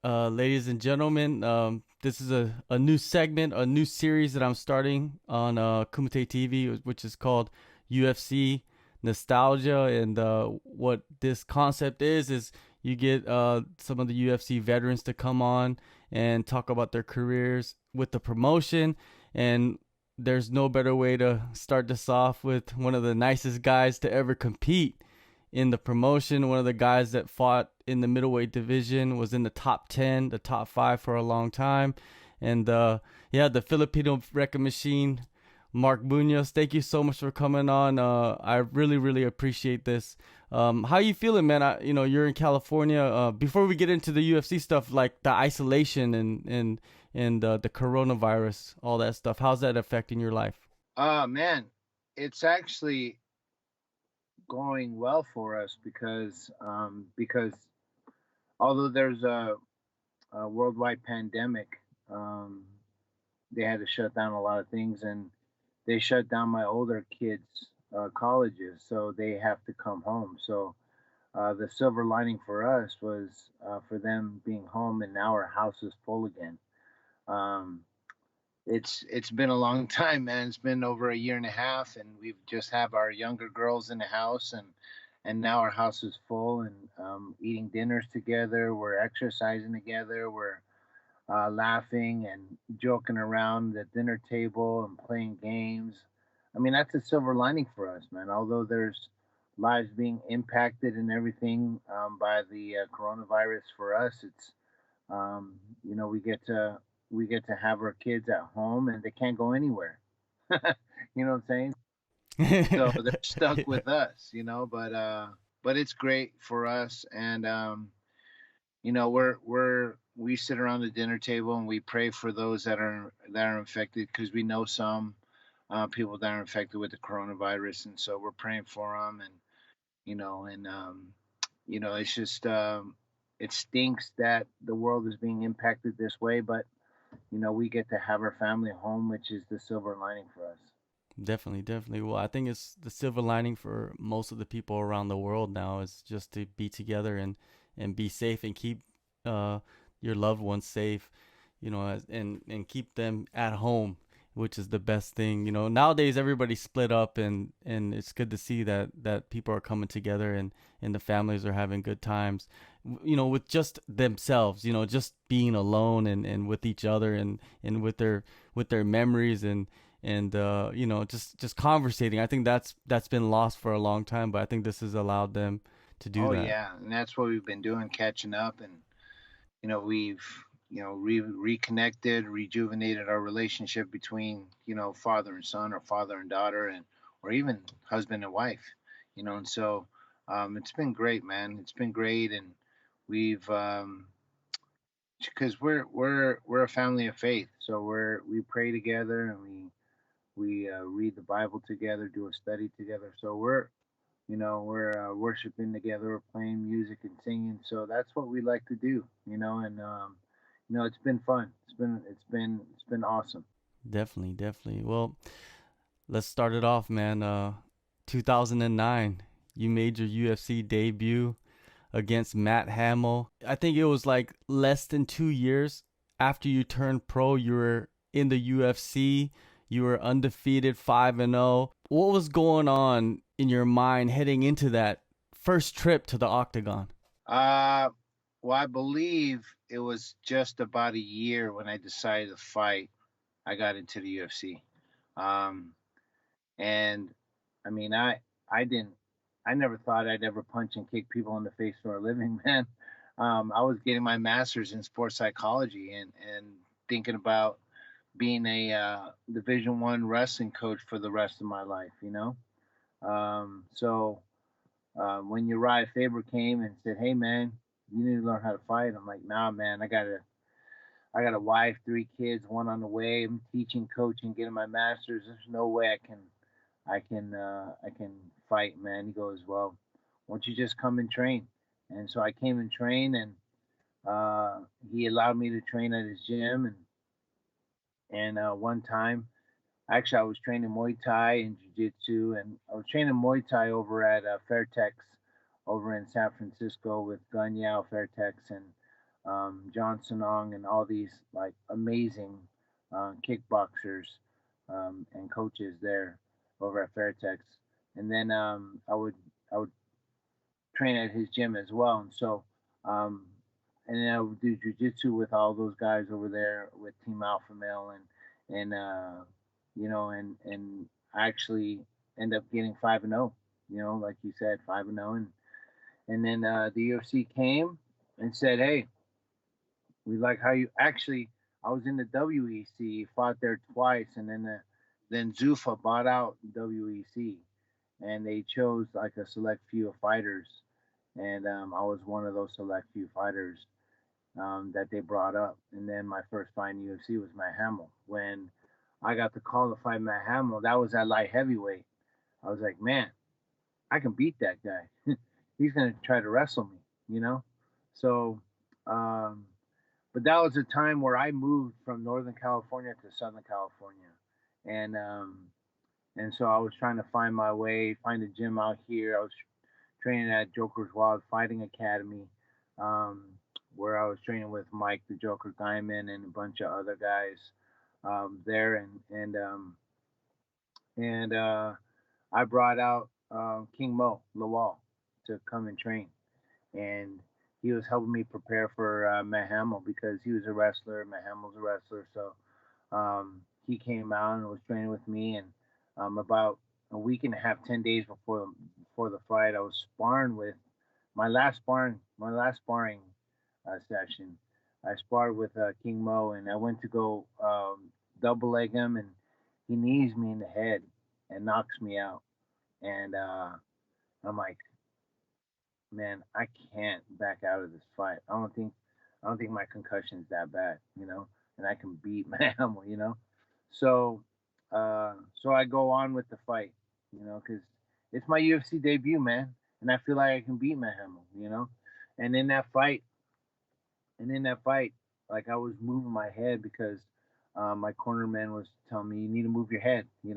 Ladies and gentlemen. This is a new segment, a new series that I'm starting on Kumite TV, which is called UFC Nostalgia. And what this concept is you get some of the UFC veterans to come on and talk about their careers with the promotion. And there's no better way to start this off with one of the nicest guys to ever compete in the promotion. One of the guys that fought in the middleweight division, was in the top 10, the top 5 for a long time. And yeah, the Filipino wrecking machine, Mark Munoz. Thank you so much for coming on. I really, really appreciate this. How you feeling, man? You're in California. Before we get into the UFC stuff, like the isolation and the coronavirus, all that stuff, how's that affecting your life? Man, it's actually going well for us because although there's a worldwide pandemic, um, they had to shut down a lot of things, and they shut down my older kids' colleges, so they have to come home. So the silver lining for us was for them being home, and now our house is full again. Um, it's been a long time, man. It's been over a year and a half, and we've just have our younger girls in the house, and now our house is full, and eating dinners together. We're exercising together. We're laughing and joking around the dinner table and playing games. I mean, that's a silver lining for us, man. Although there's lives being impacted and everything by the coronavirus, for us, it's um, we get to have our kids at home and they can't go anywhere. You know what I'm saying? So they're stuck with us, but it's great for us, and we sit around the dinner table and we pray for those that are infected, because we know some people that are infected with the coronavirus, and so we're praying for them. And it's just it stinks that the world is being impacted this way, but we get to have our family home, which is the silver lining for us. Definitely, definitely. Well, I think it's the silver lining for most of the people around the world now is just to be together and be safe and keep uh your loved ones safe, and keep them at home, which is the best thing. Nowadays everybody's split up, and it's good to see that people are coming together, and the families are having good times, with just themselves, just being alone and with each other, and with their memories, and just conversating. I think that's been lost for a long time, but I think this has allowed them to do Oh that. yeah, and that's what we've been doing, catching up, and we've reconnected, rejuvenated our relationship between father and son, or father and daughter, and or even husband and wife. And so it's been great, man. It's been great, and we've because we're a family of faith, so we pray together, and we read the Bible together, do a study together. So we're worshiping together, we're playing music and singing. So that's what we like to do, and it's been fun. It's been awesome. Definitely, definitely. Well, let's start it off, man. 2009, you made your UFC debut against Matt Hamill. I think it was like less than 2 years after you turned pro. You were in the UFC. You were undefeated, 5-0. What was going on in your mind heading into that first trip to the octagon? Uh, well, I believe it was just about a year when I decided to fight. I got into the UFC, um, and I mean, I didn't, I never thought I'd ever punch and kick people in the face for a living, man. I was getting my master's in sports psychology, and thinking about being a Division 1 wrestling coach for the rest of my life. So when Uriah Faber came and said, "Hey, man, you need to learn how to fight," I'm like, "Nah, man, I got a wife, 3 kids, one on the way. I'm teaching, coaching, getting my master's. There's no way I can fight, man." He goes, "Well, why don't you just come and train?" And so I came and trained, and he allowed me to train at his gym. And one time, actually, I was training Muay Thai and Jiu Jitsu, and I was training Muay Thai over at Fairtex over in San Francisco with Gunyao Fairtex. And John Sanong, and all these like amazing kickboxers and coaches there over at Fairtex. And then I would train at his gym as well. And so, um, and then I would do jujitsu with all those guys over there with Team Alpha Male, and and I actually end up getting 5-0. Like you said, 5-0, and then the UFC came and said, "Hey, we like how you actually." I was in the WEC, fought there twice, and then Zuffa bought out WEC, and they chose like a select few of fighters, and I was one of those select few fighters that they brought up. And then my first fight in UFC was Matt Hamill. When I got the call to fight Matt Hamill, that was at light heavyweight. I was like, man, I can beat that guy. He's gonna try to wrestle me, you know. So, um, but that was a time where I moved from Northern California to Southern California, and and so I was trying to find my way, find a gym out here. I was training at Joker's Wild Fighting Academy, um, where I was training with Mike the Joker Diamond and a bunch of other guys there, and I brought out King Mo Lawal to come and train, and he was helping me prepare for Matt Hamill because he was a wrestler. Matt Hamill's a wrestler, so he came out and was training with me, and about a week and a half, 10 days before the fight, I was sparring with my last sparring session. I sparred with King Mo, and I went to go double leg him, and he knees me in the head and knocks me out. And I'm like, man, I can't back out of this fight. I don't think my concussion's that bad, and I can beat my Hamill. So, so I go on with the fight, because it's my UFC debut, man, and I feel like I can beat my Hamill. And in that fight, like I was moving my head because my corner man was telling me you need to move your head, you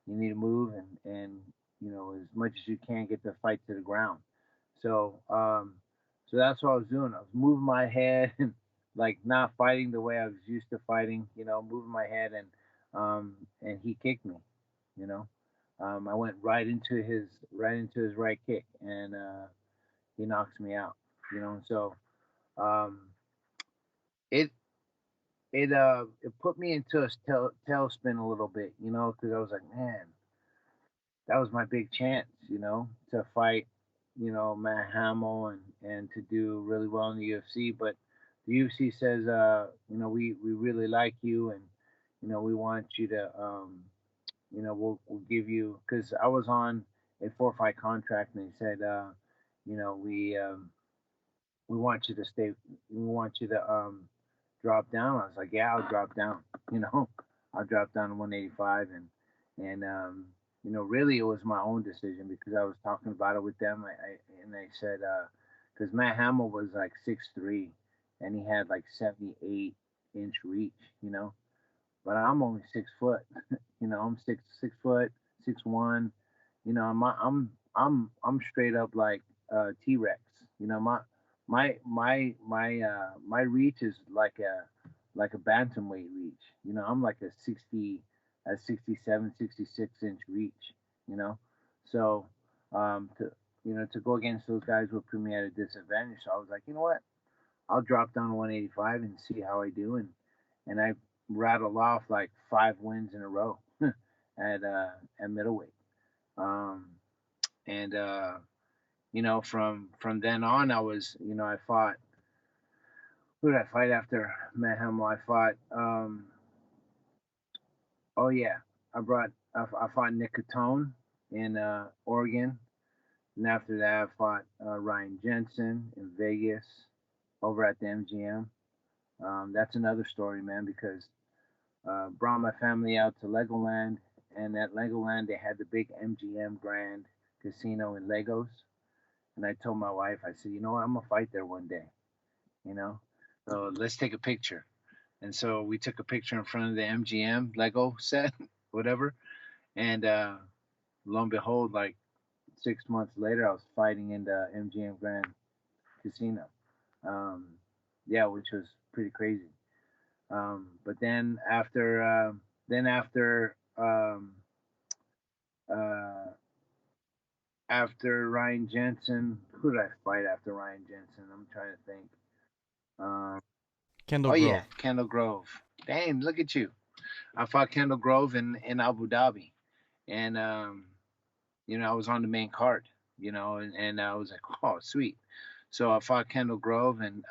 need to move and as much as you can get the fight to the ground. So so that's what I was doing. I was moving my head and like not fighting the way I was used to fighting, moving my head and he kicked me, you know. I went right into his right kick and he knocks me out, So um, it it put me into a tailspin a little bit, because I was like, man, that was my big chance, to fight, Matt Hamill and to do really well in the UFC. But the UFC says, we really like you and we want you to, we'll give you because I was on a 4-fight contract and they said, you know, we want you to stay, we want you to drop down. I was like, yeah, I'll drop down, you know, I'll drop down to 185 and really it was my own decision because I was talking about it with them. And they said, because Matt Hamill was like 6'3", and he had like 78-inch reach, but I'm only 6 foot, I'm 6 foot, 6'1", I'm straight up like T-Rex, my reach is like a bantamweight reach. I'm like a 67, 66-inch reach. You know, so to go against those guys would put me at a disadvantage. So I was like, you know what? I'll drop down to 185 and see how I do, and I rattle off like 5 wins in a row at middleweight. Um, and from then on, I fought. Who did I fight after Matt Hamill? I fought. Oh yeah, I fought Nick Catone in Oregon, and after that I fought Ryan Jensen in Vegas over at the MGM. That's another story, man, because brought my family out to Legoland, and at Legoland they had the big MGM Grand Casino in Legos, and I told my wife, I said, you know what, I'm gonna fight there one day, you know, so let's take a picture. And so we took a picture in front of the MGM Lego set, whatever. And lo and behold, like 6 months later, I was fighting in the MGM Grand Casino. Um, yeah, which was pretty crazy. But uh, after Ryan Jensen, who did I fight after Ryan Jensen? I'm trying to think. Um, Kendall oh yeah, Grove. Kendall Grove. Damn, look at you. I fought Kendall Grove in Abu Dhabi, and I was on the main card, and I was like, oh, sweet. So I fought Kendall Grove and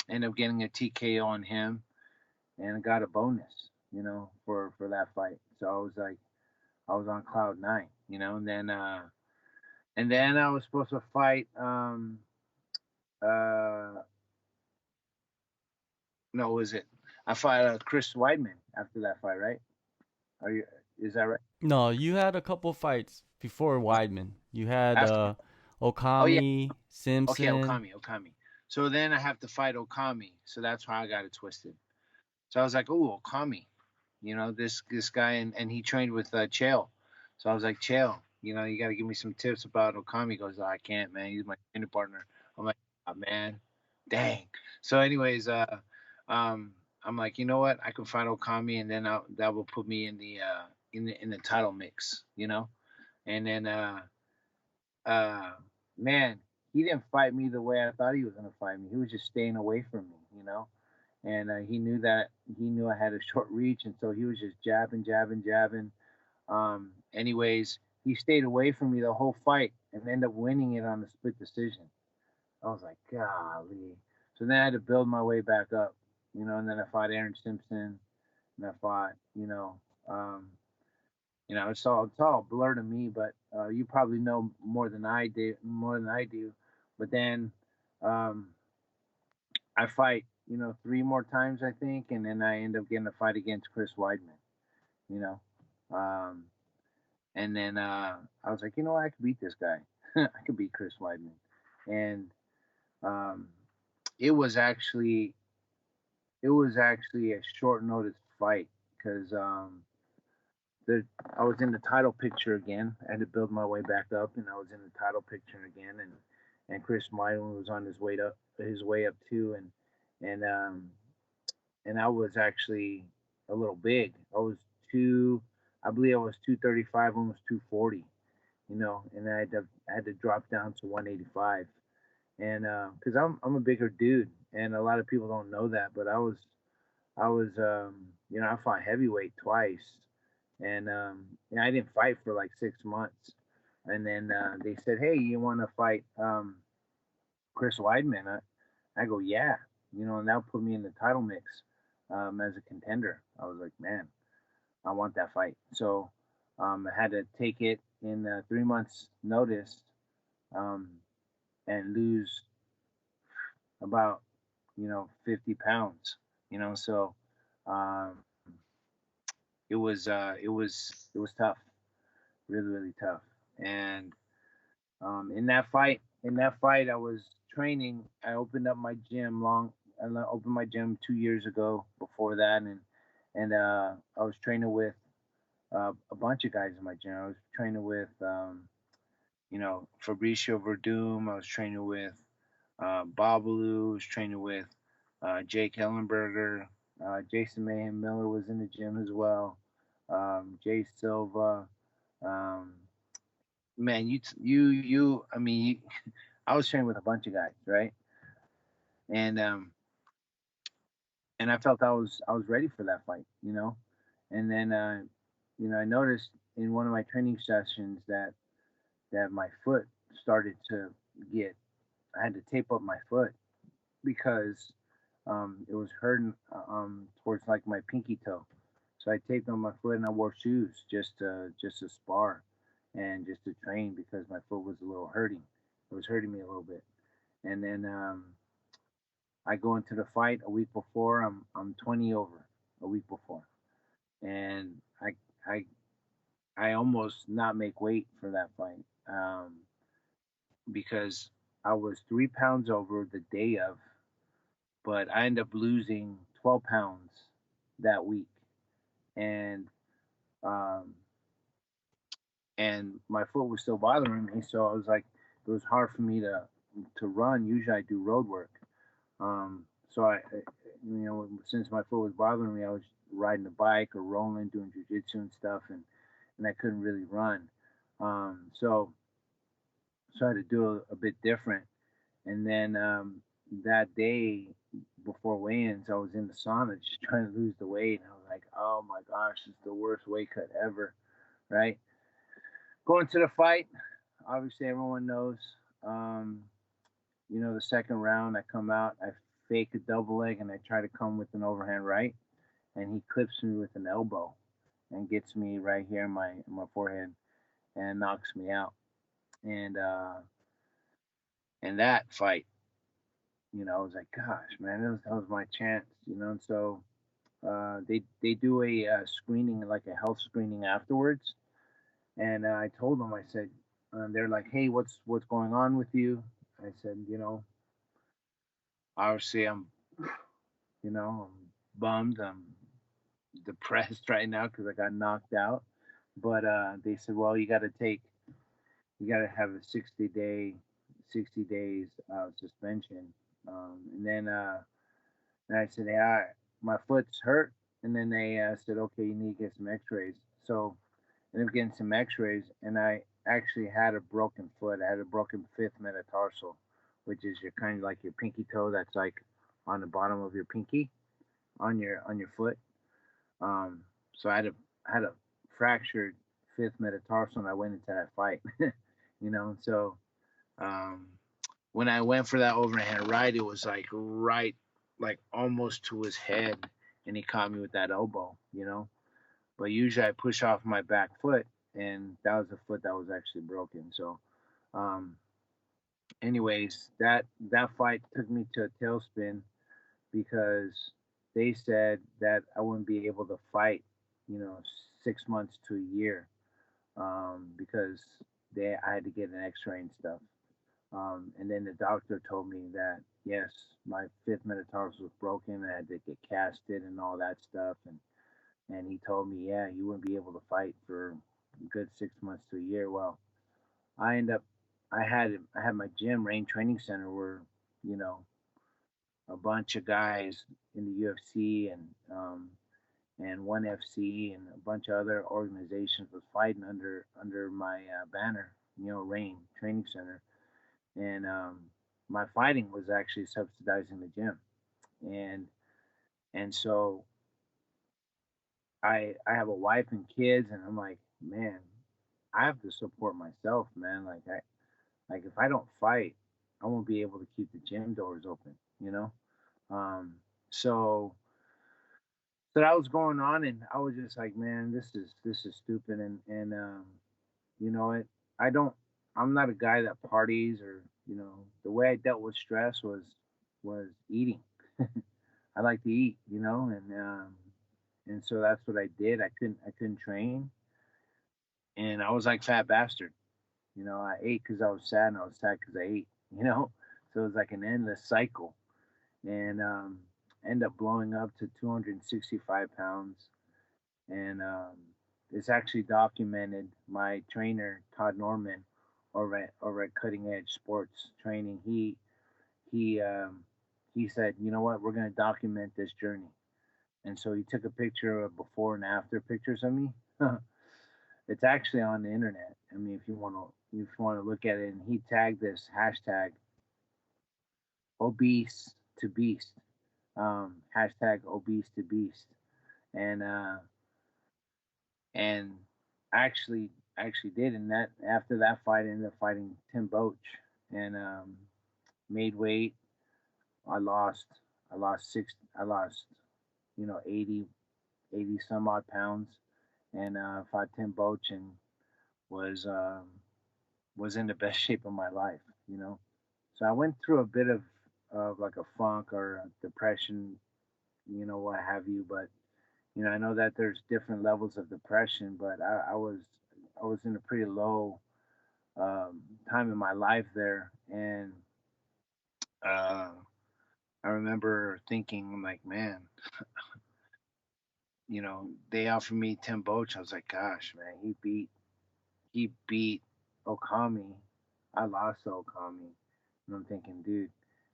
ended up getting a TKO on him, and I got a bonus, for that fight. So I was like, I was on cloud nine, and then I was supposed to fight. Uh, no, was it? I fought Chris Weidman after that fight, right? Are you? Is that right? No, you had a couple fights before Weidman. You had After? Oh yeah. Okami, Okay, Simpson. Okami. So then I have to fight Okami. So that's why I got it twisted. So I was like, oh, Okami, this guy, and he trained with Chael. So I was like, Chael, you got to give me some tips about Okami. He goes, oh, I can't, man. He's my training partner. I'm like, oh, man, dang. So, anyways, um, I'm like, you know what? I can fight Okami, and then that will put me in the title mix, And then, uh, man, he didn't fight me the way I thought he was gonna fight me. He was just staying away from me. And he knew I had a short reach, and so he was just jabbing, jabbing, jabbing. Anyways, he stayed away from me the whole fight and ended up winning it on a split decision. I was like, golly. So then I had to build my way back up, and then I fought Aaron Simpson, and I fought, um, it's all a blur to me, but you probably know more than I do. But then um, I fight, three more times I think, and then I end up getting a fight against Chris Weidman, you know. Um, and then I was like, I could beat this guy. I could beat Chris Weidman, and um, it was actually it was actually a short notice fight because the I was in the title picture again. I had to build my way back up, and I was in the title picture again, and Chris Weidman was on his way up too, and I was actually a little big. I believe I was 235, almost 240, and I had to drop down to 185, and because I'm a bigger dude, and a lot of people don't know that, but I fought heavyweight twice, and I didn't fight for like 6 months, and then they said, hey, you want to fight Chris Weidman? I go, yeah, and that put me in the title mix as a contender. I was like, man, I want that fight. So I had to take it in 3 months' notice um, and lose about 50 pounds. So um, it was tough, really really tough. And in that fight, I was training. I opened up my gym long. I opened my gym 2 years ago. Before that, and I was training with a bunch of guys in my gym. I was training with Fabricio Verdum. I was training with Babalu. I was training with Jake Ellenberger. Jason Mayhem Miller was in the gym as well. Jay Silva. Um, man, I mean, I was training with a bunch of guys, right? And and I felt I was ready for that fight, And then I noticed in one of my training sessions that my foot started to get. I had to tape up my foot because it was hurting towards like my pinky toe. So I taped on my foot and I wore shoes just to spar and just to train because my foot was a little hurting. It was hurting me a little bit. And then I go into the fight a week before. I'm 20 over a week before, and I I almost not make weight for that fight because I was 3 pounds over the day of, but I ended up losing 12 pounds that week, and um, and my foot was still bothering me. So I was like, it was hard for me to run. Usually I do road work, So since my foot was bothering me, I was riding a bike or rolling, doing jujitsu and stuff, and I couldn't really run. So I had to do a bit different. And then that day before weigh-ins, I was in the sauna just trying to lose the weight, and I was like, "Oh my gosh, it's the worst weight cut ever!" Right? Going to the fight, obviously everyone knows. Um, the second round, I come out, I fake a double leg, and I try to come with an overhand right, and he clips me with an elbow, and gets me right here in my forehead, and knocks me out. And that fight, I was like, gosh, man, that was my chance, And so they do a screening, like a health screening afterwards, and I told them, I said, they're like, hey, what's going on with you? I said, obviously I'm bummed, I'm depressed right now because I got knocked out, but they said, well, you got to have a 60 days suspension, and then and I said, yeah, my foot's hurt. And then they said, okay, you need to get some X-rays. So I ended up getting some X-rays, and I actually had a broken foot. I had a broken fifth metatarsal, which is your kind of like your pinky toe. That's like on the bottom of your pinky on your foot. So I had a fractured fifth metatarsal, and I went into that fight. So um, when I went for that overhand right, it was like right, like almost to his head, and he caught me with that elbow. But usually I push off my back foot, and that was the foot that was actually broken. So, um, anyways, that fight took me to a tailspin because they said that I wouldn't be able to fight, 6 months to a year, because I had to get an X-ray and stuff. And then the doctor told me that yes, my fifth metatarsal was broken. I had to get casted and all that stuff. And he told me, yeah, you wouldn't be able to fight for a good 6 months to a year. Well, I end up, I had my gym, Rain Training Center, where you know a bunch of guys in the UFC and ONE FC and a bunch of other organizations was fighting under my banner, Rain Training Center, and my fighting was actually subsidizing the gym, and so I have a wife and kids, and I'm like, man, I have to support myself, man. Like if I don't fight, I won't be able to keep the gym doors open. Um, so that was going on, and I was just like, man, this is stupid, and you know it. I don't. I'm not a guy that parties, or the way I dealt with stress was eating. I like to eat, and so that's what I did. I couldn't train, and I was like fat bastard. I ate because I was sad, and I was sad because I ate. So it was like an endless cycle, and end up blowing up to 265 pounds, and it's actually documented. My trainer Todd Norman, over at Cutting Edge Sports Training, he he said, you know what, we're gonna document this journey, and so he took a picture of before and after pictures of me. It's actually on the internet. I mean, if you want to look at it, and he tagged this hashtag obese to beast, hashtag obese to beast, and and actually did. And that after that fight, I ended up fighting Tim Boach, and made weight. I lost I lost 80 some odd pounds, and fought Tim Boach, and was um, was in the best shape of my life. So I went through a bit of like a funk or a depression, what have you. But I know that there's different levels of depression, but I was in a pretty low time in my life there, and uh, I remember thinking, I'm like, man, they offered me Tim Boach. I was like, gosh, man, he beat Okami. I lost to Okami, and I'm thinking, dude,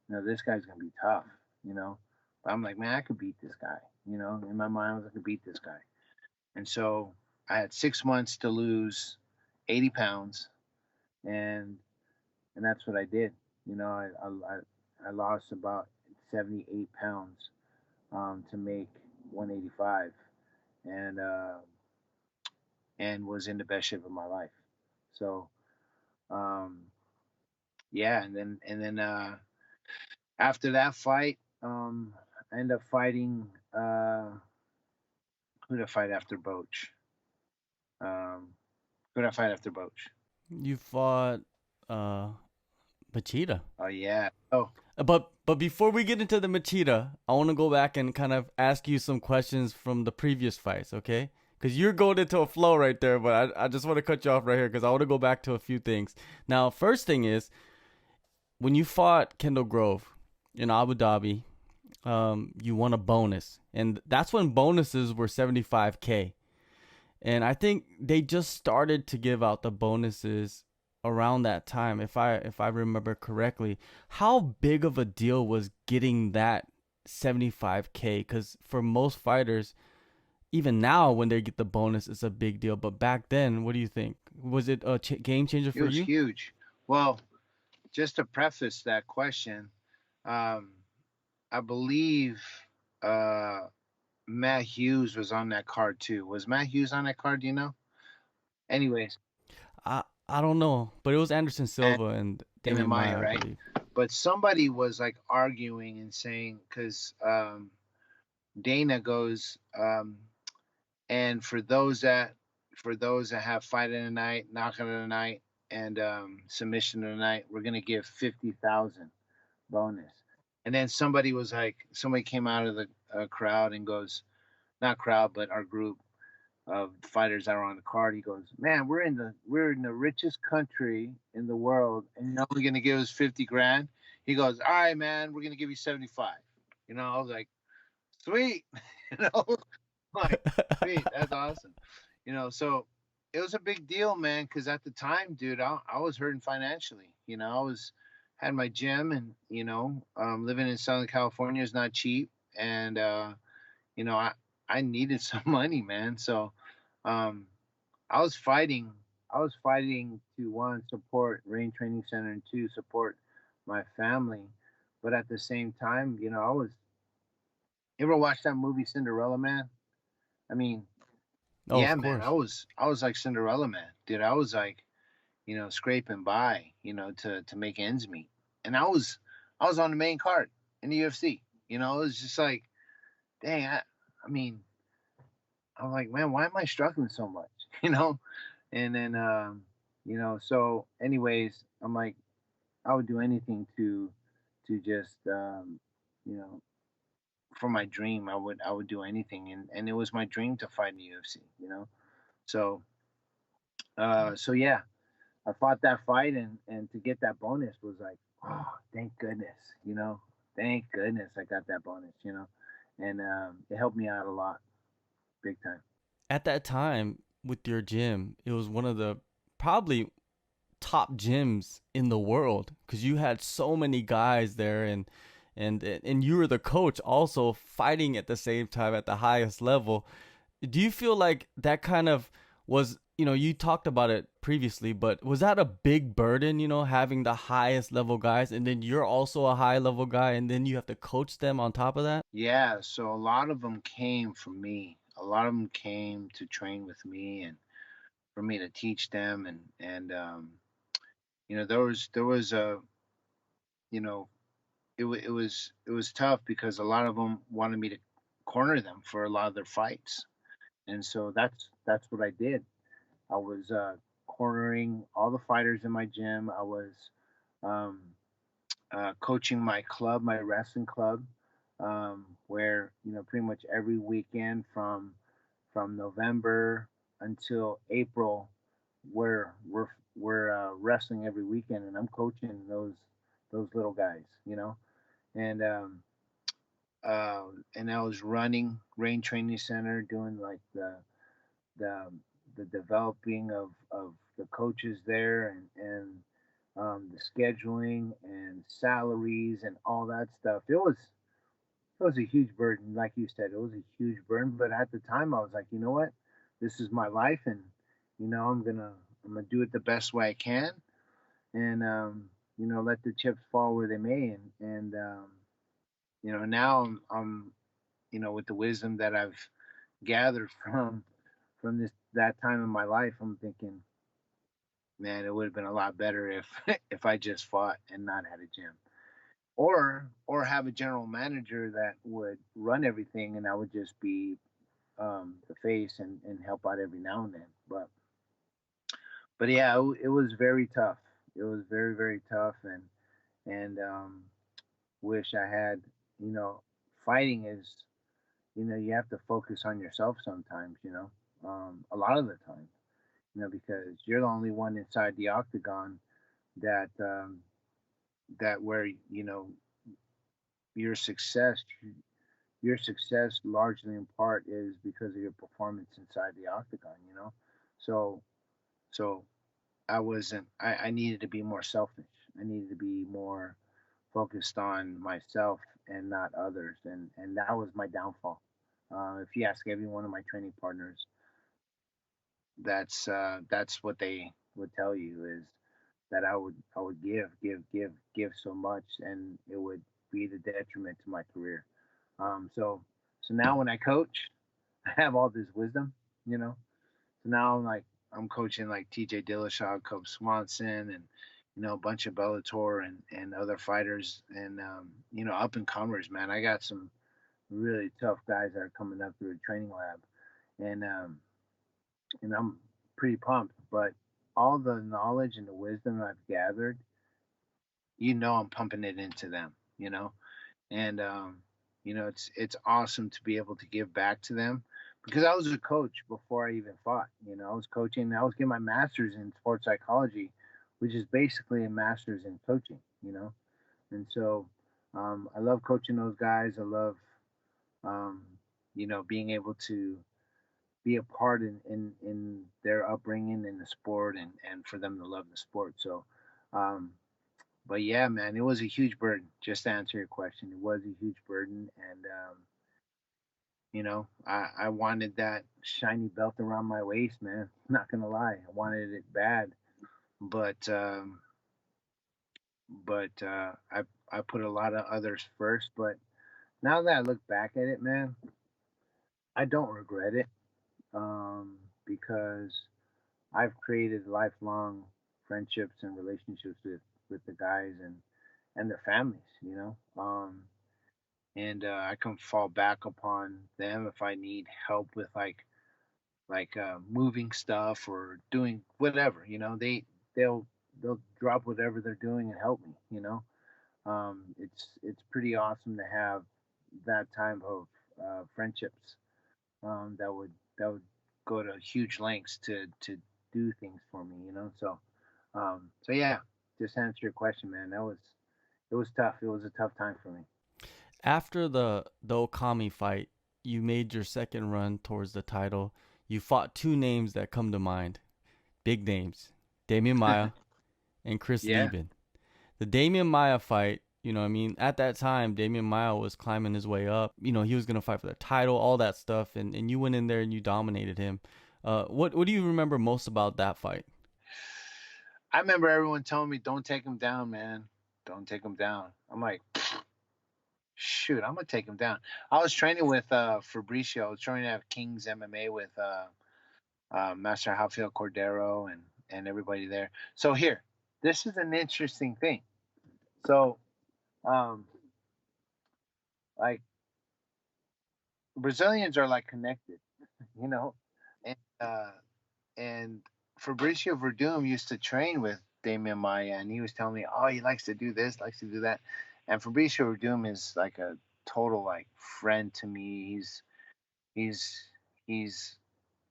this guy's gonna be tough. you know. But I'm like, man, I could beat this guy, you know. In my mind, I was like, I could beat this guy. And so I had 6 months to lose 80 pounds, and and that's what I did. You know, I lost about 78 pounds to make 185, and and was in the best shape of my life. So um, yeah, and then after that fight, I ended up fighting. Who did I fight after Boach? Um, who did I fight after Boach? You fought uh Machida. Oh yeah. Oh, But before we get into the Machida, I want to go back and kind of ask you some questions from the previous fights, okay? Because you're going into a flow right there, but I just want to cut you off right here because I want to go back to a few things. Now, first thing is when you fought Kendall Grove in Abu Dhabi, you won a bonus, and that's when bonuses were 75K. And I think they just started to give out the bonuses around that time, if I remember correctly. How big of a deal was getting that 75K? Because for most fighters, even now when they get the bonus, it's a big deal. But back then, what do you think? Was it a game changer it for was you? huge. Well, just to preface that question, um, I believe uh, Matt Hughes was on that card too. Was Matt Hughes on that card? Do you know? Anyways, I don't know, but it was Anderson and Silva and Demian Damian Maia, Maya, I right? believe. But somebody was like arguing and saying because Dana goes, and for those that have fight in the night, knockout of the night, and submission of the night, we're gonna give 50,000 bonus. And then somebody came out of the crowd and goes, not crowd, but our group of fighters that were on the card. He goes, man, we're in the richest country in the world, and you're only gonna give us 50 grand. He goes, all right, man, we're gonna give you 75. You know, I was like, sweet. you know, like sweet, that's awesome. You know, so it was a big deal, man, because at the time, dude, I was hurting financially. You know, I was had my gym, and living in Southern California is not cheap, and you know, I needed some money, man. So um, I was fighting. I was fighting to one support Rain Training Center and two support my family, but at the same time, you know, I was. You ever watch that movie Cinderella Man? I mean, Oh, yeah, of man. course. I was like Cinderella Man, dude. I was like, scraping by, to make ends meet, and I was on the main card in the UFC. You know, it was just like, dang. I mean, I'm like, man, why am I struggling so much? You know, and then so anyways, I'm like, I would do anything to just you know for my dream. I would do anything, and it was my dream to fight in the UFC. So so yeah, I fought that fight, and to get that bonus was like, oh, thank goodness, thank goodness I got that bonus, and it helped me out a lot, big time. At that time with your gym, it was one of the probably top gyms in the world because you had so many guys there, and you were the coach also fighting at the same time at the highest level. Do you feel like that kind of was, you talked about it previously, but was that a big burden, having the highest level guys and then you're also a high level guy and then you have to coach them on top of that? Yeah, so a lot of them came from me. A lot of them came to train with me and for me to teach them, and there was a you know it was tough because a lot of them wanted me to corner them for a lot of their fights, and so that's what I did. I was cornering all the fighters in my gym. I was um, coaching my club, my wrestling club, where pretty much every weekend from November until April, we're wrestling every weekend, and I'm coaching those little guys, and uh, and I was running Rain Training Center, doing like the the developing of the coaches there, and the scheduling and salaries and all that stuff. it was a huge burden. Like you said, it was a huge burden. But at the time, I was like, you know what? This is my life, and I'm gonna do it the best way I can, and let the chips fall where they may. And now I'm with the wisdom that I've gathered from this that time in my life, I'm thinking, man, it would have been a lot better if if I just fought and not had a gym, or have a general manager that would run everything, and I would just be the face and help out every now and then. But yeah, it was very tough. It was very very tough, and wish I had. You know, fighting is, you have to focus on yourself sometimes. A lot of the time. Because you're the only one inside the octagon that where your success your success largely in part is because of your performance inside the octagon. So so I needed to be more selfish. I needed to be more focused on myself and not others, and that was my downfall. If you ask every one of my training partners, that's what they would tell you, is that I would give so much, and it would be the detriment to my career. So now when I coach, I have all this wisdom, you know. So now I'm coaching like T.J. Dillashaw, Cub Swanson, and a bunch of Bellator and other fighters, and up and comers. Man, I got some really tough guys that are coming up through the training lab, and I'm pretty pumped. But all the knowledge and the wisdom I've gathered, I'm pumping it into them, and it's awesome to be able to give back to them, because I was a coach before I even fought. I was coaching. I was getting my master's in sports psychology, which is basically a master's in coaching. And so I love coaching those guys. I love um, being able to be a part in their upbringing in the sport, and for them to love the sport. So um, but yeah, man, it was a huge burden. Just to answer your question, it was a huge burden, and I wanted that shiny belt around my waist, man. Not gonna lie, I wanted it bad, but I put a lot of others first. But now that I look back at it, man, I don't regret it, because I've created lifelong friendships and relationships with the guys and their families. And I can fall back upon them if I need help with moving stuff or doing whatever. They'll they'll drop whatever they're doing and help me. It's pretty awesome to have that type of friendships, that would go to huge lengths to do things for me. So yeah, just to answer your question, man. It was tough. It was a tough time for me. After the Okami fight, you made your second run towards the title. You fought two names that come to mind, big names, Demian Maia and Chris Yeah. Leben. The Demian Maia fight, I mean, at that time, Demian Maia was climbing his way up. He was going to fight for the title, all that stuff, and you went in there and you dominated him. What do you remember most about that fight? I remember everyone telling me, "Don't take him down, man. Don't take him down." I'm like, shoot, I'm gonna take him down. I was training with Fabricio. I was training to have King's MMA with Master Rafael Cordero and everybody there. So here, this is an interesting thing. So um, like Brazilians are like connected, you know, and and Fabricio Verdum used to train with Damian Maia, and he was telling me, oh, he likes to do this, likes to do that. And Fabricio Verdum is like a total like friend to me. He's he's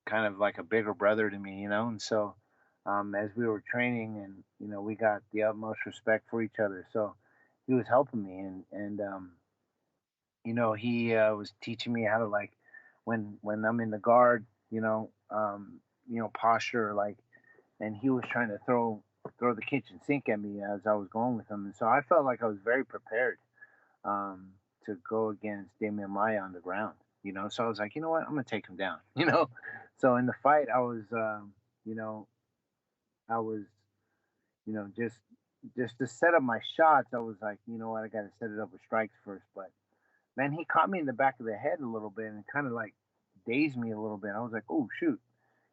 kind of like a bigger brother to me, And so as we were training, and we got the utmost respect for each other. So he was helping me, and he was teaching me how to, like, when I'm in the guard, posture, like, and he was trying to throw the kitchen sink at me as I was going with him, and so I felt like I was very prepared um, to go against Demian Maia on the ground. So I was like, you know what, I'm gonna take him down. So in the fight, you know, I was, just to set up my shots. I was like, you know what, I got to set it up with strikes first. But man, he caught me in the back of the head a little bit and kind of like dazed me a little bit. I was like, oh shoot,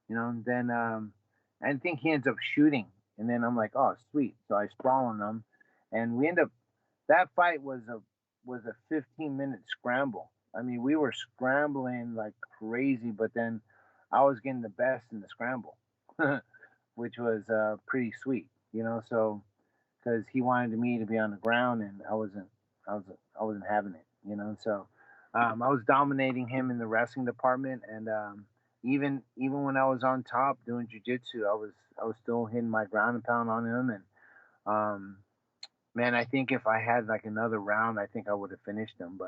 And then I think he ends up shooting, and then I'm like, oh sweet. So I sprawl on him, and we end up. That fight was a 15-minute scramble. I mean, we were scrambling like crazy, but then I was getting the best in the scramble, which was pretty sweet. So because he wanted me to be on the ground, and I wasn't having it. So I was dominating him in the wrestling department, and even when I was on top doing jujitsu, I was still hitting my ground and pound on him, and um, man, I think if I had like another round, I think I would have finished him,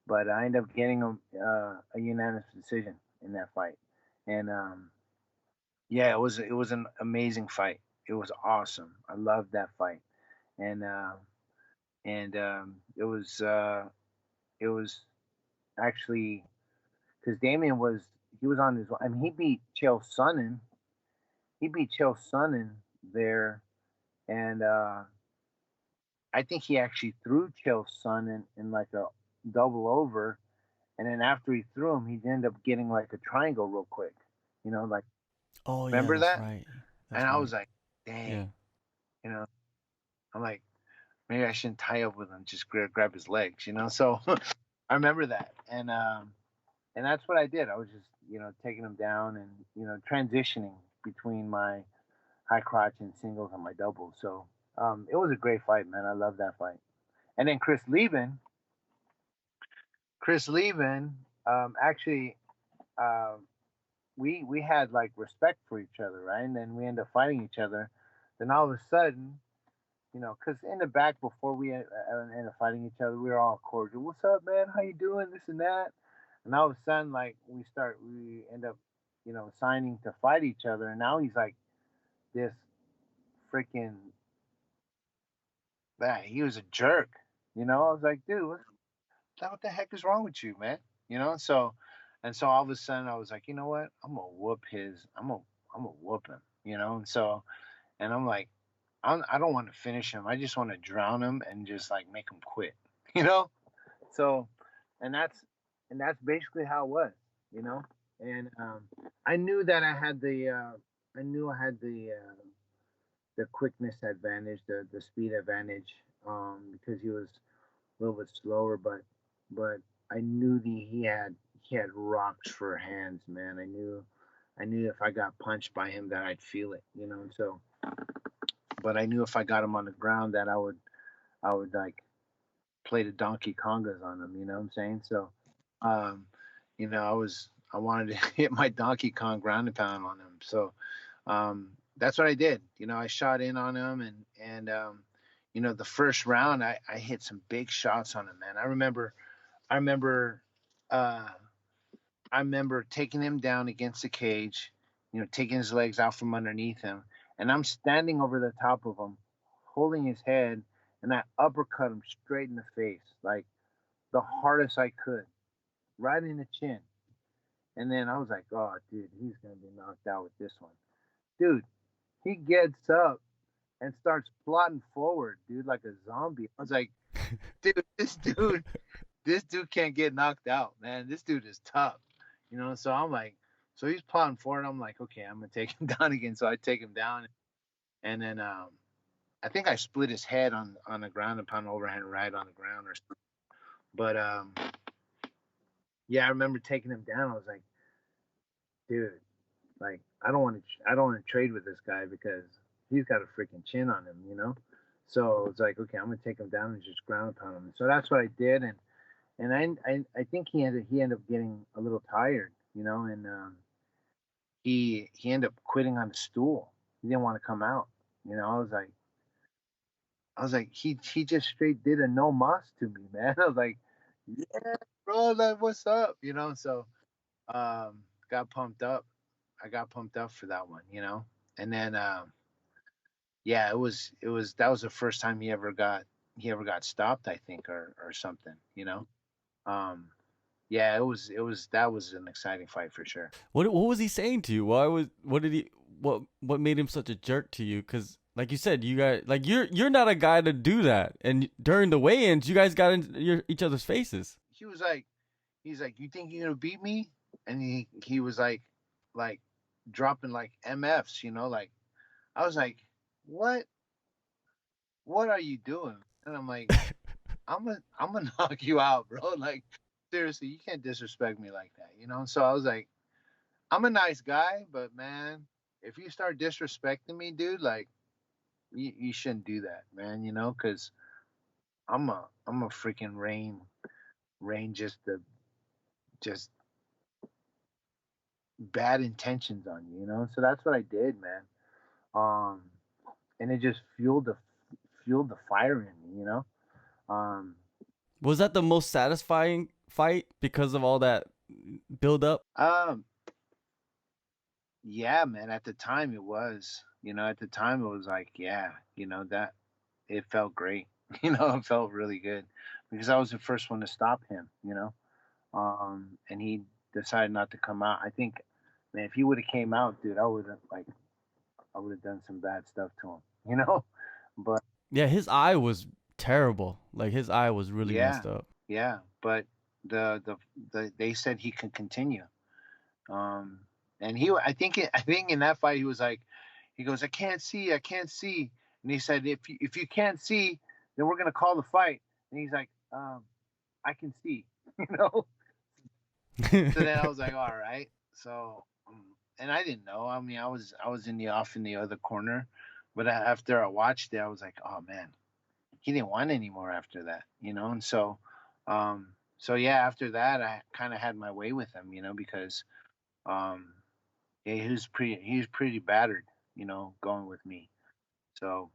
but I ended up getting a unanimous decision in that fight, and yeah, it was an amazing fight. It was awesome. I loved that fight, and it was actually because Damian he was on his. I mean, he beat Chael Sonnen. He beat Chael Sonnen there, and I think he actually threw Chael Sonnen in like a double over, and then after he threw him, he ended up getting like a triangle real quick. Like Oh yeah, remember that's that? right. And That's I right. was like, dang, Yeah. you know, I'm like, maybe I shouldn't tie up with him, just grab his legs. So I remember that, and that's what I did. I was just taking him down and transitioning between my high crotch and singles and my doubles. So it was a great fight, man. I love that fight. And then Chris Leben, actually, uh, we had like respect for each other, right? And then we ended up fighting each other. Then all of a sudden, because in the back before we ended up fighting each other, we were all cordial. What's up, man? How you doing? This and that. And all of a sudden, like we end up, signing to fight each other. And now he's like this freaking that he was a jerk. I was like, dude, what the heck is wrong with you, man? So and so all of a sudden I was like, you know what? I'm gonna whoop him. And I'm like, I don't want to finish him. I just want to drown him and just like make him quit. You know. So, and that's basically how it was. You know. And I knew that I knew I had the quickness advantage, the speed advantage, because he was a little bit slower, but I knew he had rocks for hands, man. I knew if I got punched by him that I'd feel it. So, but I knew if I got him on the ground that I would like play the Donkey Kongas on him. You know what I'm saying? So, um, I wanted to hit my Donkey Kong ground and pound on him. So, that's what I did. I shot in on him, and the first round I hit some big shots on him, man. I remember uh, I remember taking him down against the cage, taking his legs out from underneath him, and I'm standing over the top of him, holding his head, and I uppercut him straight in the face, like the hardest I could, right in the chin. And then I was like, oh, dude, he's gonna be knocked out with this one, dude. He gets up and starts plotting forward, dude, like a zombie. I was like, dude, this dude can't get knocked out, man. This dude is tough. So I'm like, so he's plotting forward. I'm like, okay, I'm gonna take him down again. So I take him down, and then I think I split his head on the ground and pound overhand right on the ground or something. But yeah, I remember taking him down. I was like, dude, like I don't want to trade with this guy because he's got a freaking chin on him. So it's like, okay, I'm gonna take him down and just ground pound him. So that's what I did, and I think he ended up getting a little tired, and he ended up quitting on the stool. He didn't want to come out. I was like he just straight did a no mas to me, man. I was like, yeah, bro, like what's up, So got pumped up. I got pumped up for that one. And then yeah, it was that was the first time he ever got he ever got stopped, I think, or something, you know. Um, yeah, it was that was an exciting fight for sure. What was he saying to you? Why was what did he what made him such a jerk to you? Because like you said, you guys like you're not a guy to do that. And during the weigh-ins, you guys got in each other's faces. He was like, he's like, you think you're gonna beat me? And he was like dropping like MFs, like I was like, what what are you doing? And I'm like, I'm gonna knock you out, bro. Like seriously, you can't disrespect me like that. So I was like, I'm a nice guy, but man, if you start disrespecting me, dude, like you shouldn't do that, man. Because I'm a freaking rain just bad intentions on you, So that's what I did, man. Um, and it just fueled the fire in me, Um, Was that the most satisfying fight because of all that build up? um, yeah, man. At the time, it was, at the time it was like, yeah, that it felt great. It felt really good because I was the first one to stop him. And he decided not to come out. I think, man, if he would have came out, dude, I would have done some bad stuff to him. But Yeah, his eye was terrible. Like his eye was really yeah, messed up. yeah. But they said he can continue. Um, and I think in that fight he was like, he goes, I can't see, and he said, if you can't see, then we're gonna call the fight. And he's like, I can see, you know. So then I was like, all right. So, and I didn't know. I mean, I was in the other corner, but after I watched it, I was like, oh man, he didn't want any more after that. And so yeah, after that, I kind of had my way with him, because um, yeah, he was pretty battered, going with me. So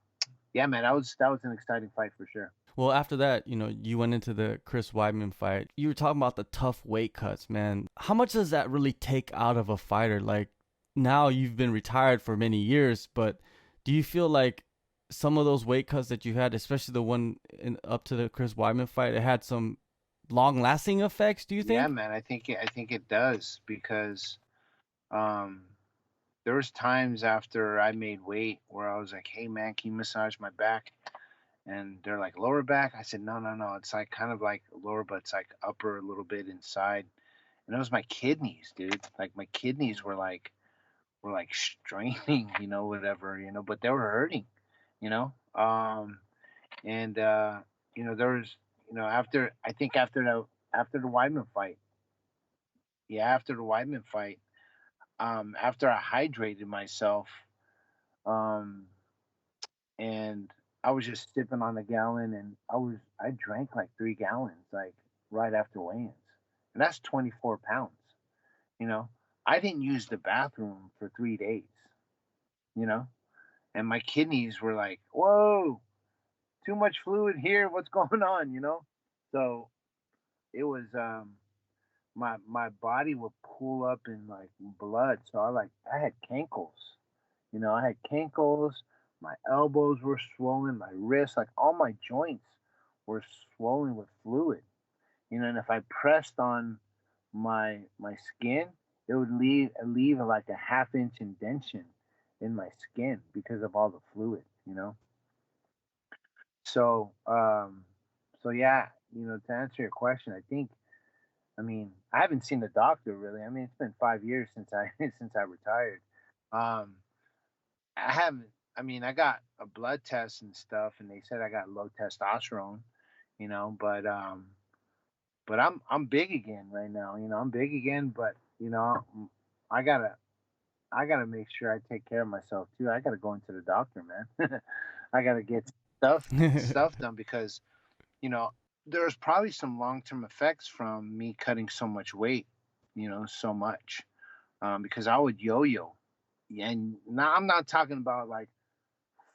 yeah, man, that was an exciting fight for sure. Well, after that, you went into the Chris Weidman fight. You were talking about the tough weight cuts, man. How much does that really take out of a fighter? Like, now you've been retired for many years, but do you feel like some of those weight cuts that you had, especially the one up to the Chris Weidman fight, it had some long-lasting effects? Do you Yeah, think? man, I think it does because um, there was times after I made weight where I was like, hey man, can you massage my back? And they're like lower back. I said, no, no, no. It's like kind of like lower, but it's like upper a little bit inside. And it was my kidneys, dude. Like my kidneys were like straining, whatever, but they were hurting, you know. And there was, after I think after the Weidman fight, yeah, after the Weidman fight, after I hydrated myself, um, and I was just sipping on a gallon, and I drank like 3 gallons, like right after weigh-ins, and that's 24 pounds. You know, I didn't use the bathroom for 3 days. You know, and my kidneys were like, "Whoa, too much fluid here. What's going on?" So it was my body would pull up in like blood. So I had cankles. I had cankles. My elbows were swollen. My wrists, like all my joints, were swollen with fluid. And if I pressed on my skin, it would leave like a half-inch indentation in my skin because of all the fluid. So so yeah, to answer your question, I mean, I haven't seen the doctor really. I mean, it's been 5 years since I since I retired. Um, I haven't. I mean, I got a blood test and stuff, and they said I got low testosterone. But I'm big again right now. I'm big again, but I gotta I gotta make sure I take care of myself too. I gotta go into the doctor, man. I gotta get stuff done because you know there's probably some long term effects from me cutting so much weight. So much because I would yo-yo, and now I'm not talking about like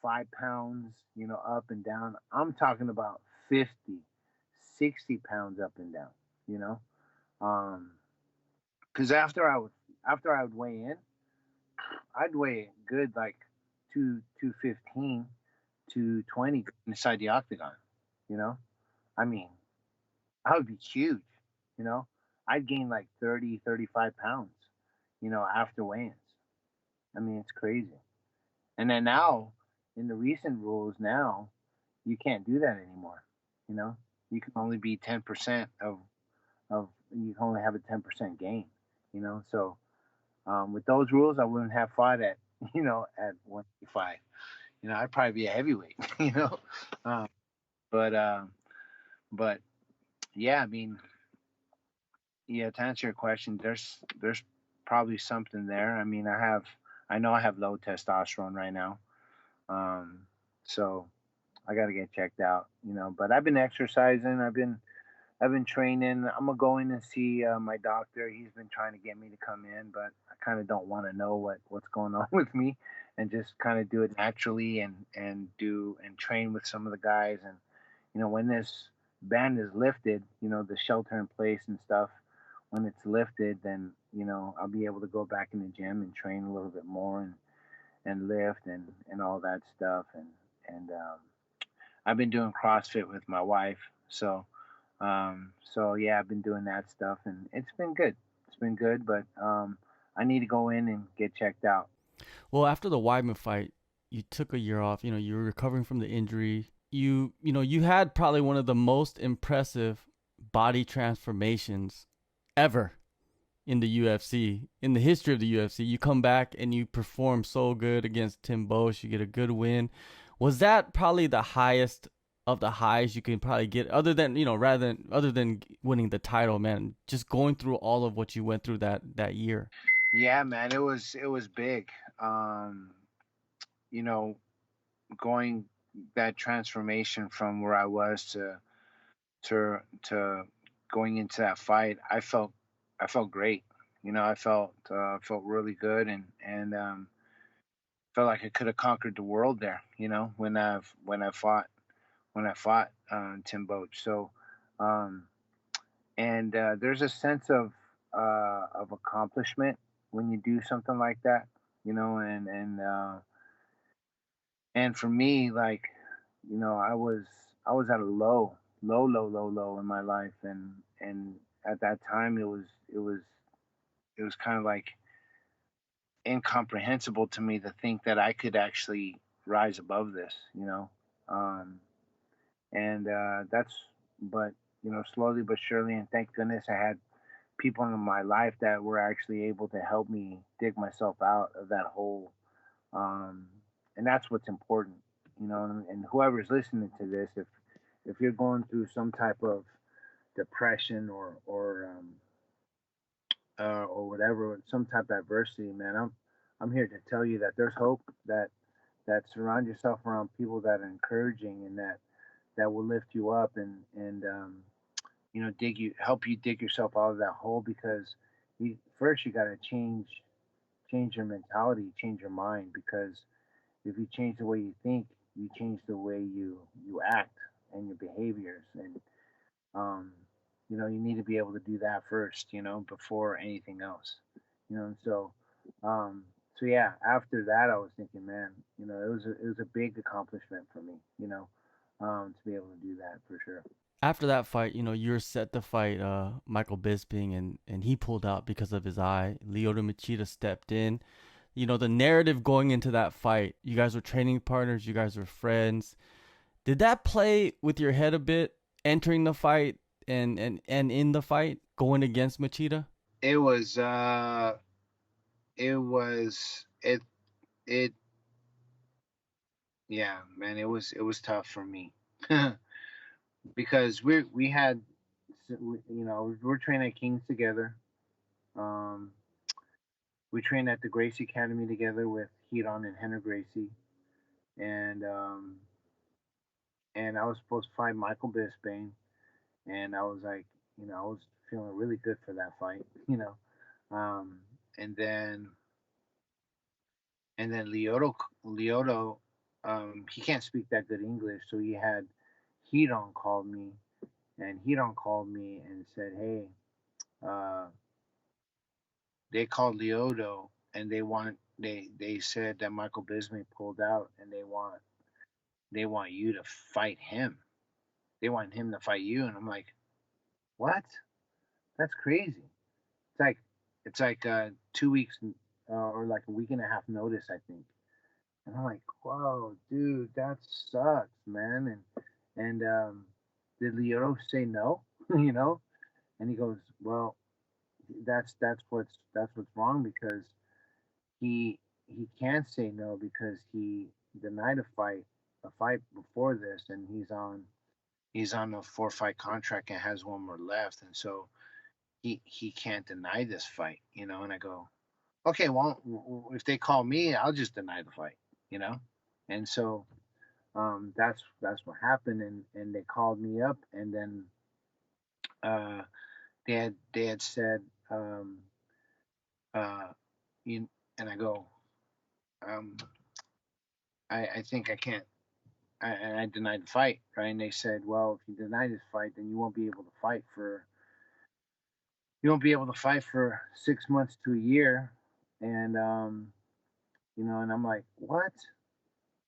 5 pounds, up and down. I'm talking about 50, 60 pounds up and down, you know? Um, cause after I would weigh in, I'd weigh good like 215, 220 inside the octagon. You know, I mean, I would be huge. You know, I'd gain like 30, 35 pounds. After weigh-ins. I mean, it's crazy. And then now, in the recent rules now, you can't do that anymore. You know, you can only be 10% of you can only have a 10% gain. So with those rules, I wouldn't have fought at at 185. I'd probably be a heavyweight. Uh, but but yeah, I mean, yeah. To answer your question, there's probably something there. I mean, I know I have low testosterone right now. Um, so I got to get checked out. But I've been exercising. I've been training. I'm gonna go in and see my doctor. He's been trying to get me to come in, but I kind of don't want to know what's going on with me, and just kind of do it naturally and train with some of the guys. And when this ban is lifted, the shelter in place and stuff, when it's lifted, then I'll be able to go back in the gym and train a little bit more and lift and all that stuff. And I've been doing CrossFit with my wife, so yeah, I've been doing that stuff, and it's been good. It's been good, but I need to go in and get checked out. Well, after the Weidman fight, you took a year off. You were recovering from the injury. You had probably one of the most impressive body transformations ever in the UFC, in the history of the UFC. You come back and you perform so good against Tim Bosch. You get a good win. Was that probably the highest of the highs you can probably get, other than other than winning the title, man? Just going through all of what you went through that year. Yeah, man, it was big. Um, you know, going that transformation from where I was to going into that fight, I felt great. I felt really good, and felt like I could have conquered the world there. When I fought Tim Boach. So, um, and there's a sense of accomplishment when you do something like that. And for me, like, I was at a low in my life, and at that time it was kind of like incomprehensible to me to think that I could actually rise above this. Um, and that's but slowly but surely, and thank goodness I had people in my life that were actually able to help me dig myself out of that hole. um, and that's what's important. And whoever's listening to this, if you're going through some type of depression or whatever, some type of adversity, man, I'm here to tell you that there's hope. That surround yourself around people that are encouraging and that will lift you up and dig you help you dig yourself out of that hole, because first you got to change your mentality, change your mind, because if you change the way you think, you change the way you act and your behaviors. And um, you need to be able to do that first, before anything else. And um, so yeah, after that, I was thinking, man, it was a big accomplishment for me, to be able to do that for sure. After that fight, you're set to fight Michael Bisping, and he pulled out because of his eye. Lyoto Machida stepped in. The narrative going into that fight, you guys were training partners, you guys were friends. Did that play with your head a bit entering the fight and in the fight going against Machida? It was it was it yeah, man, it was tough for me. Because we had we're training at Kings together. Um, we trained at the Gracie Academy together with Hyon and Henry Gracie, and and I was supposed to fight Michael Bisping, and I was like, I was feeling really good for that fight, um, and then Lyoto, he can't speak that good English, so he had Hyon called me, and Hyon called me and said, hey, uh, they called Lyoto and they said that Michael Bisping pulled out, and they want you to fight him. they want him to fight you, and I'm like, what? That's crazy. It's like 2 weeks or like a week and a half notice, I think. And I'm like, whoa, dude, that sucks, man. And did Lyoto say no? you know? And he goes, well, that's what's wrong because he he can't say no because he denied a fight before this, and he's on a 4 fight contract and has one more left, and so he can't deny this fight. And I go, okay, well, if they call me, I'll just deny the fight. And so that's what happened, and they called me up, and then uh, they had said, um, uh, you, and I go, um, I think I can't. I denied the fight, right? And they said, well, if you deny this fight, then you won't be able to fight for 6 months to a year, and I'm like, what?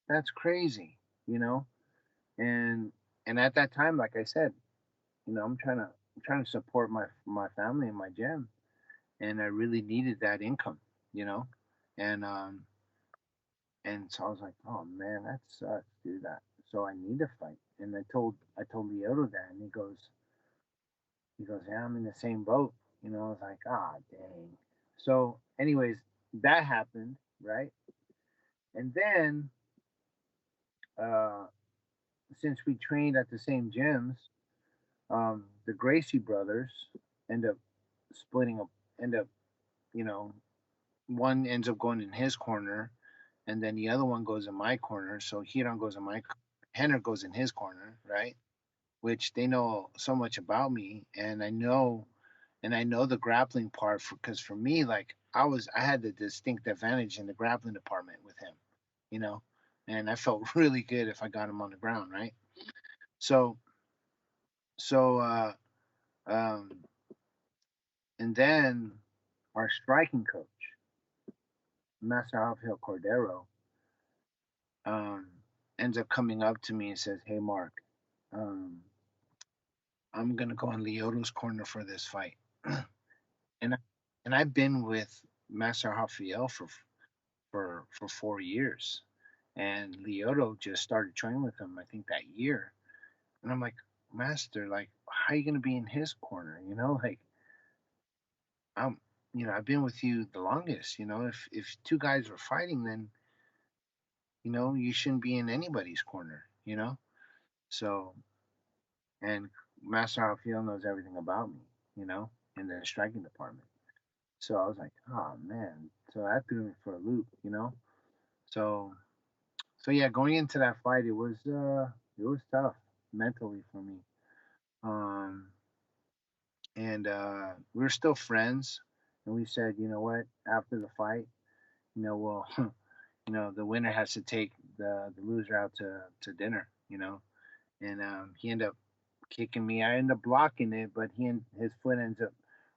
That's crazy, you know. And at that time, like I said, I'm trying to support my family and my gym, and I really needed that income, you know, and so I was like, oh man, that sucks, dude. That so I need to fight, and I told Lyoto that, and he goes, yeah, I'm in the same boat, I was like, ah, dang. So, anyways, that happened, right? And then, uh, since we trained at the same gyms, the Gracie brothers end up splitting up, end up, you know, one ends up going in his corner, and then the other one goes in my corner. So Hyon goes in my, Henner goes in his corner, right? Which they know so much about me, and I know the grappling part because for me, like I had the distinct advantage in the grappling department with him, you know, and I felt really good if I got him on the ground, right? So so um, and then our striking coach, Master Rafael Cordero, um, ends up coming up to me and says, "Hey, Mark, um, I'm gonna go in Lyoto's corner for this fight." and I, and I've been with Master Rafael for 4 years, and Lyoto just started training with him, I think that year. And I'm like, Master, like, how are you gonna be in his corner? Like I'm, I've been with you the longest. If two guys were fighting, then you shouldn't be in anybody's corner. So, and Master Rafael knows everything about me, in the striking department. So I was like, oh man. So that threw me for a loop. So so yeah, going into that fight, it was tough mentally for me. Um, and we were still friends, and we said, you know what, after the fight, well, the winner has to take the loser out to dinner. And he ended up kicking me. I ended up blocking it, but his foot ends up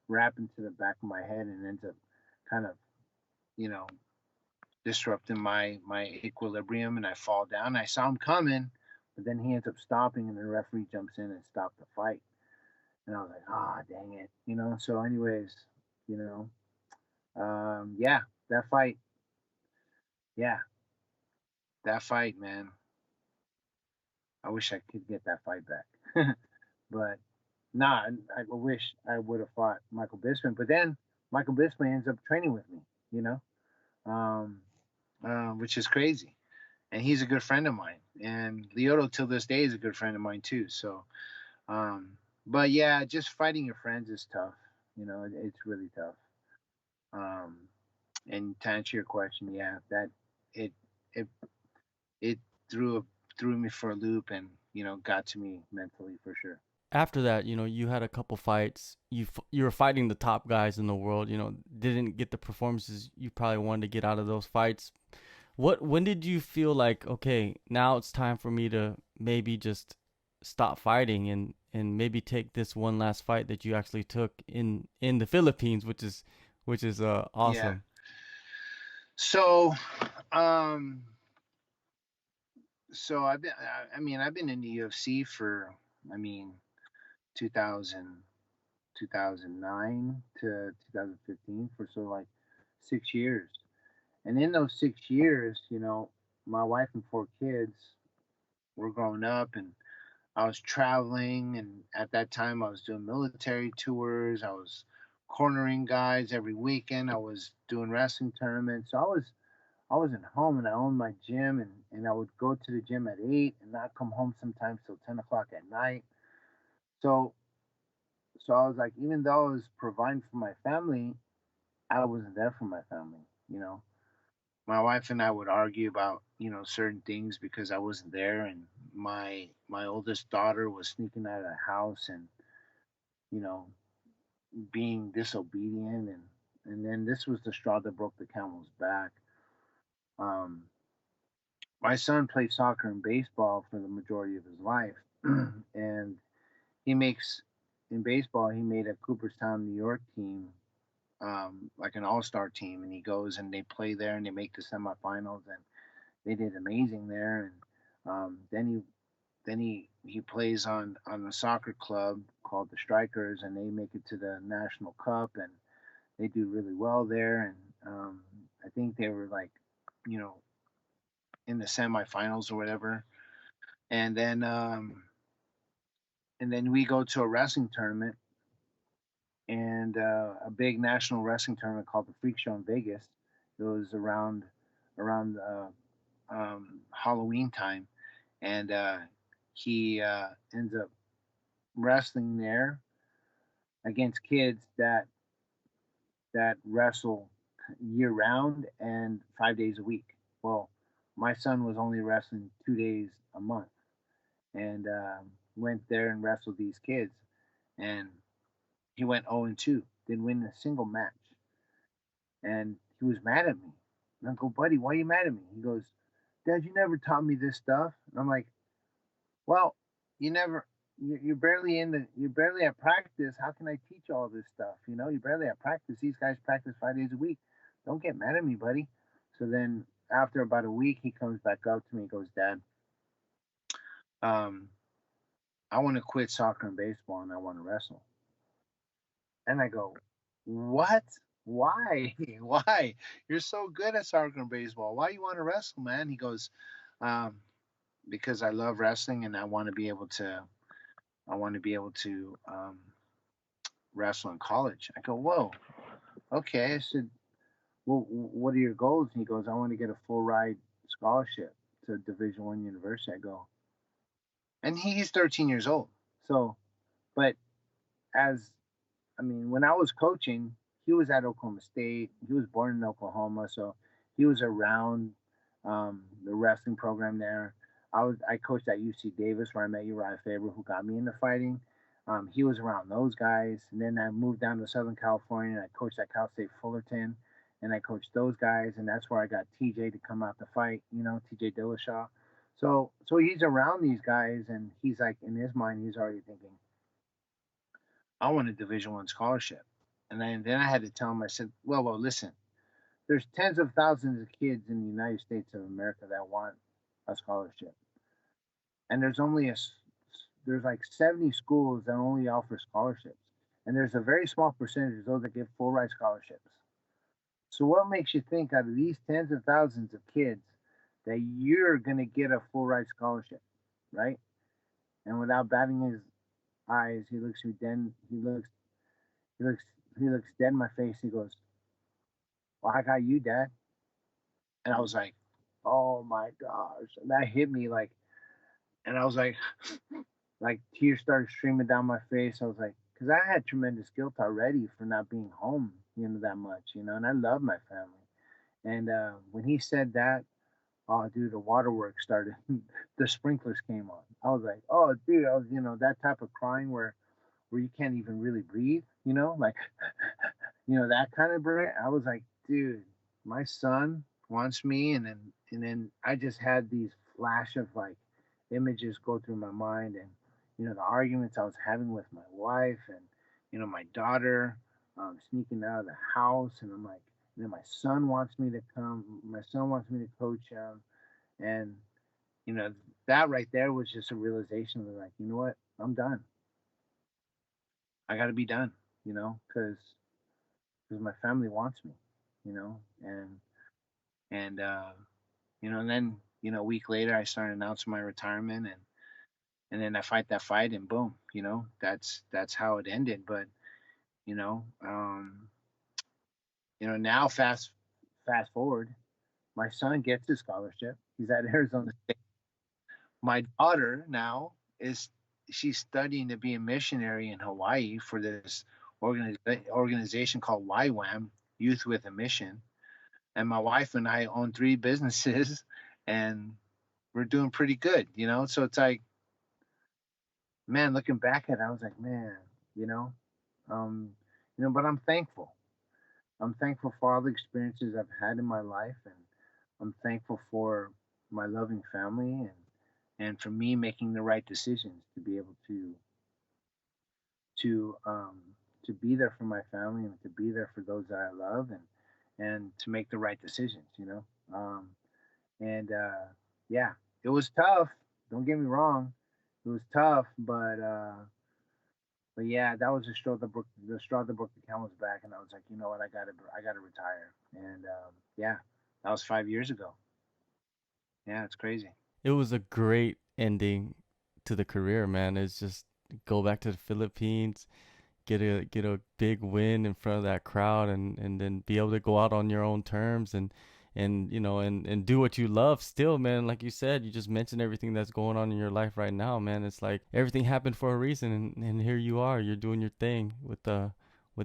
wrapping to the back of my head and ends up kind of, you know, disrupting my equilibrium, and I fall down. I saw him coming, but then he ends up stopping, and the referee jumps in and stops the fight. And I was like, ah, oh, dang it. So, anyways, you know, yeah, that fight, yeah, that fight, man. I wish I could get that fight back, but nah, I wish I would have fought Michael Bisping. But then Michael Bisping ends up training with me, you know, um, which is crazy. And he's a good friend of mine. And Lyoto till this day is a good friend of mine too. So, um, but yeah, just fighting your friends is tough. It's really tough. Um, and to answer your question, yeah, that it it it threw threw me for a loop, and got to me mentally for sure. After that, you had a couple fights. You were fighting the top guys in the world. Didn't get the performances you probably wanted to get out of those fights. When did you feel like, okay, now it's time for me to maybe just stop fighting and maybe take this one last fight that you actually took in the Philippines, which is Yeah. awesome. So, um, so I've been. I mean, I've been in the UFC for I mean, 2000, 2009 to 2015 for so like 6 years. And in those 6 years, my wife and 4 kids were growing up, and I was traveling. And at that time, I was doing military tours. I was cornering guys every weekend. I was doing wrestling tournaments. So I wasn't home, and I owned my gym, and I would go to the gym at 8 and not come home sometimes till 10 o'clock at night. So so I was like, even though I was providing for my family, I wasn't there for my family. You know, my wife and I would argue about certain things because I wasn't there, and my oldest daughter was sneaking out of the house and you know being disobedient, and then this was the straw that broke the camel's back. Um, my son played soccer and baseball for the majority of his life, and he makes in baseball he made a Cooperstown, New York team, like an all-star team, and he goes and they play there and they make the semifinals, and they did amazing there. And then he plays on a soccer club called the Strikers, and they make it to the National Cup, and they do really well there. And I think they were like, you know, in the semifinals or whatever. And then we go to a wrestling tournament, and a big national wrestling tournament called the Freak Show in Vegas. It was around Halloween time, and he ends up wrestling there against kids that wrestle year round and 5 days a week. Well, my son was only wrestling 2 days a month, and went there and wrestled these kids, and he went 0-2, didn't win a single match, and he was mad at me. And I go, buddy, why are you mad at me? He goes, Dad, you never taught me this stuff. And I'm like, well, you never, you're barely you're barely at practice. How can I teach all this stuff? You're barely at practice. These guys practice 5 days a week. Don't get mad at me, buddy. So then after about a week, he comes back up to me and goes, Dad, um, I want to quit soccer and baseball and I want to wrestle. And I go, what? Why? Why? You're so good at soccer and baseball. Why you want to wrestle, man? He goes, um, because I love wrestling and I want to be able to wrestle in college. I go, whoa, okay. I said, well, what are your goals? And he goes, I want to get a full ride scholarship to a Division I university. I go, and he's 13 years old. So, but as I mean, when I was coaching, he was at Oklahoma State. He was born in Oklahoma, so he was around the wrestling program there. I coached at UC Davis where I met Uriah Faber, who got me into fighting. He was around those guys, and then I moved down to Southern California and I coached at Cal State Fullerton, and I coached those guys, and that's where I got TJ to come out to fight. TJ Dillashaw. So he's around these guys, and he's like in his mind, he's already thinking, I want a Division I scholarship. And then I had to tell him, I said, well, listen, there's tens of thousands of kids in the United States of America that want a scholarship. And there's like 70 schools that only offer scholarships. And there's a very small percentage of those that give full ride scholarships. So what makes you think out of these tens of thousands of kids that you're going to get a full ride scholarship, right? And without batting his eyes, he looks me dead. He looks he looks dead in my face. He goes, "Well, I got you, Dad." And I was like, "Oh my gosh!" And that hit me like, and I was like tears started streaming down my face. I was like, because I had tremendous guilt already for not being home, that much, and I love my family. And when he said that, oh, dude, the waterworks started. The sprinklers came on. I was like, oh, dude, I was, that type of crying where you can't even really breathe, like, that kind of breath. I was like, dude, my son wants me, and then I just had these flash of like images go through my mind, and the arguments I was having with my wife, and my daughter sneaking out of the house, and I'm like, my son wants me to come. My son wants me to coach him, and you know that right there was just a realization of like, you know what, I'm done. I got to be done, because my family wants me, you know, and and then a week later I started announcing my retirement, and then I fight that fight, and boom, that's how it ended. But you know, um, now fast forward, my son gets a scholarship. He's at Arizona State. My daughter now is she's studying to be a missionary in Hawaii for this organization called YWAM, Youth with a Mission. And my wife and I own 3 businesses, and we're doing pretty good, So it's like, man, looking back at it, I was like, man, you know, um, but I'm thankful. I'm thankful for all the experiences I've had in my life, and I'm thankful for my loving family, and for me making the right decisions to be able to um, to be there for my family and to be there for those that I love, and to make the right decisions, and yeah, it was tough. Don't get me wrong, it was tough, but yeah, that was the straw that broke the camel's back, and I was like, you know what, I gotta retire, and yeah, that was 5 years ago. Yeah, it's crazy. It was a great ending to the career, man. It's just go back to the Philippines, get a big win in front of that crowd, and then be able to go out on your own terms, and and do what you love still, man. Like you said, you just mentioned everything that's going on in your life right now, man. It's like everything happened for a reason, and here you are, you're doing your thing with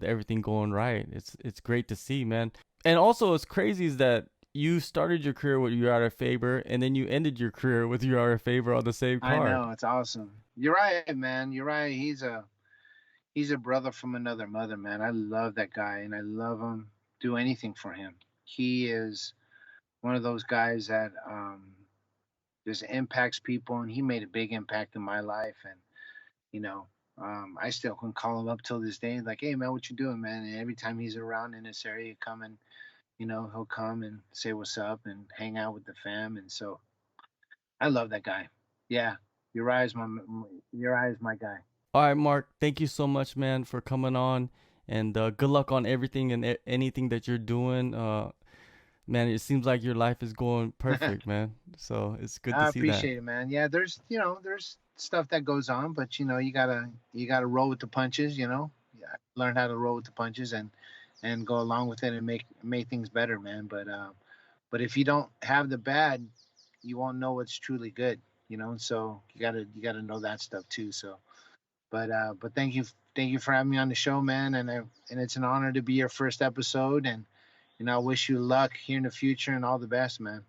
everything going right. It's great to see, man. And also what's crazy is that you started your career with Uriah Faber, and then you ended your career with Uriah Faber on the same I card. know, it's awesome. You're right, man. You're right. He's a brother from another mother, man. I love that guy, and I love him. Do anything for him. He is one of those guys that just impacts people, and he made a big impact in my life. And you know, I still can call him up till this day, like, "Hey, man, what you doing, man?" And every time he's around in this area, he'll come and say what's up and hang out with the fam. And so I love that guy. Yeah, Uriah is my guy. All right, Mark, thank you so much, man, for coming on, and good luck on everything and anything that you're doing. Man, it seems like your life is going perfect, man. So it's good to I see that. appreciate it, man. Yeah, there's stuff that goes on, but you gotta roll with the punches. Yeah, learn how to roll with the punches, and go along with it, and make things better, man. But if you don't have the bad, you won't know what's truly good. So you gotta know that stuff too. So, but thank you for having me on the show, man. And it's an honor to be your first episode, and I wish you luck here in the future and all the best, man.